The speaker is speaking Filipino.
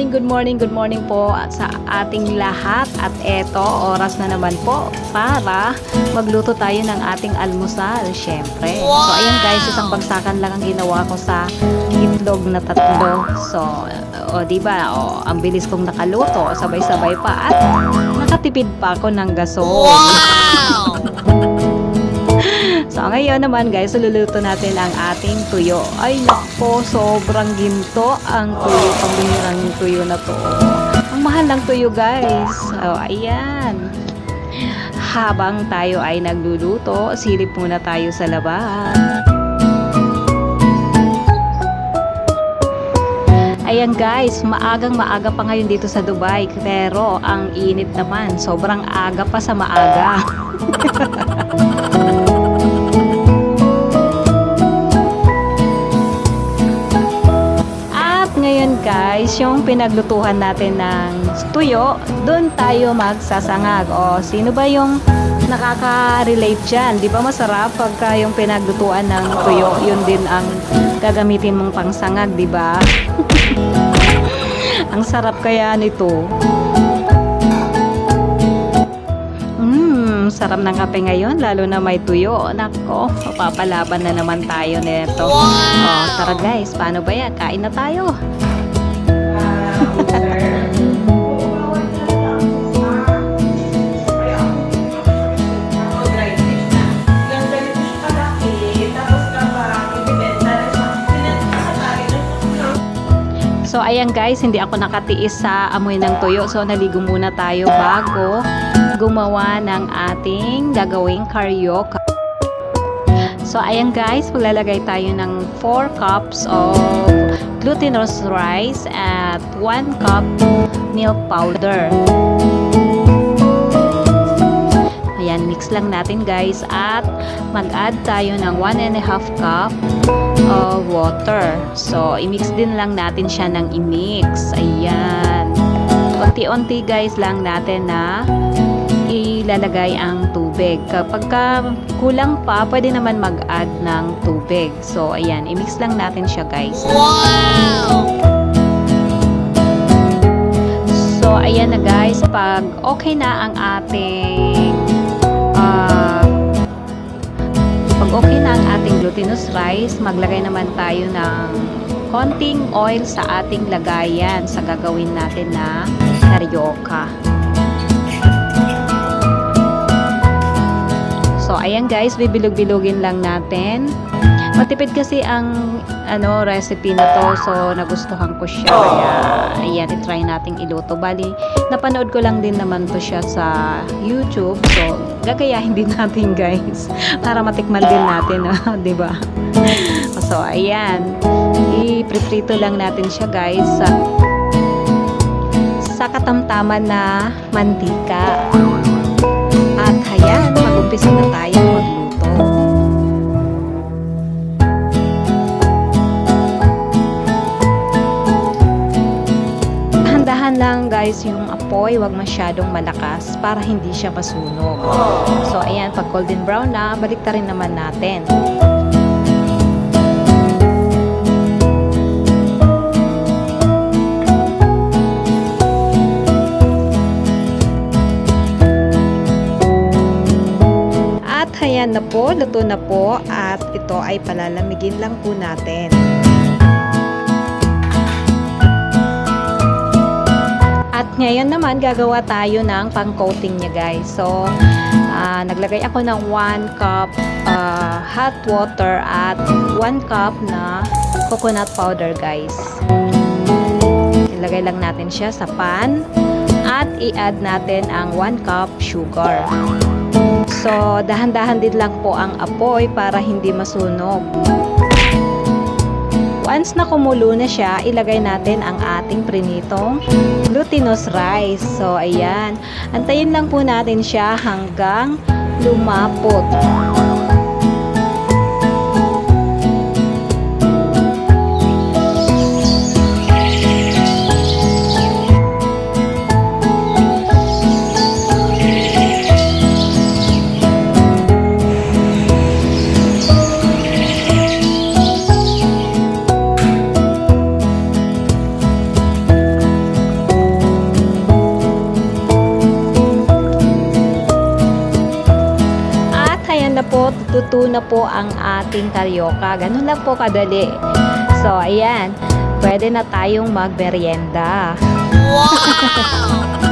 good morning po sa ating lahat. At eto, oras na naman po para magluto tayo ng ating almusal, syempre. So, ayan guys, isang bagsakan lang ang ginawa ko sa itlog na 3. So, diba, ang bilis kong nakaluto, sabay-sabay pa at nakatipid pa ako ng gasol. Wow! So, ngayon naman guys, luluto natin ang ating tuyo. Ay, nako, sobrang ginto ang tuyo. Pambihirang tuyo na to. Ang mahal ng tuyo guys. So, ayan. Habang tayo ay nagluluto, silip muna tayo sa labas. Ayan guys, maaga pa ngayon dito sa Dubai. Pero ang init naman, sobrang aga pa sa maaga. Ngayon guys, yung pinaglutuhan natin ng tuyo, doon tayo magsasangag. O, sino ba yung nakaka-relate dyan? Di ba masarap pagka yung pinaglutuan ng tuyo, yun din ang gagamitin mong pangsangag, di ba? Ang sarap kaya nito. Sarap ng kape ngayon, lalo na may tuyo. Nako, mapapalaban na naman tayo nito. Wow! Tara guys, paano ba yan? Kain na tayo. So ayan guys, hindi ako nakatiis sa amoy ng tuyo. So naligo muna tayo bago gumawa ng ating gagawing karaoke. So ayan guys, maglalagay tayo ng 4 cups of glutinous rice at 1 cup milk powder. Ayan, mix lang natin guys at mag-add tayo ng 1.5 cup of water. So i-mix din lang natin siya ng i-mix. Ayan. Unti-unti guys lang natin na ilalagay ang tubig. Kapag kulang pa, pwede naman mag-add ng tubig. So, ayan. I-mix lang natin siya, guys. Wow! So, ayan na, guys. Pag okay na ang ating glutinous rice, maglagay naman tayo ng konting oil sa ating lagayan sa gagawin natin na karaoke. So, ayan guys, bibilog-bilogin lang natin. Matipid kasi ang recipe na to. So, nagustuhan ko siya. Kaya, ayan, i-try nating iluto. Bali, napanood ko lang din naman to siya sa YouTube. So, gagayahin din natin guys. Para matikman din natin, diba? So, ayan. I-prito lang natin siya guys sa katamtaman na mantika. At ayan, mag-umpisa na tayo magluto. Dahan-dahan lang guys yung apoy, wag masyadong malakas para hindi siya masunog. So ayan, pag golden brown na, balik ta rin naman natin. Ayan na po, luto na po at ito ay palalamigin lang po natin. At ngayon naman gagawa tayo ng pang-coating niya guys. So, naglagay ako ng 1 cup hot water at 1 cup na coconut powder guys. Ilagay lang natin siya sa pan at i-add natin ang 1 cup sugar. So, dahan-dahan din lang po ang apoy para hindi masunog. Once na kumulo na siya, ilagay natin ang ating prinitong glutinous rice. So, ayan. Antayin lang po natin siya hanggang lumapot. po, tututo na po ang ating karyoka. Ganun lang po kadali. So, ayan. Pwede na tayong magmerienda. Wow!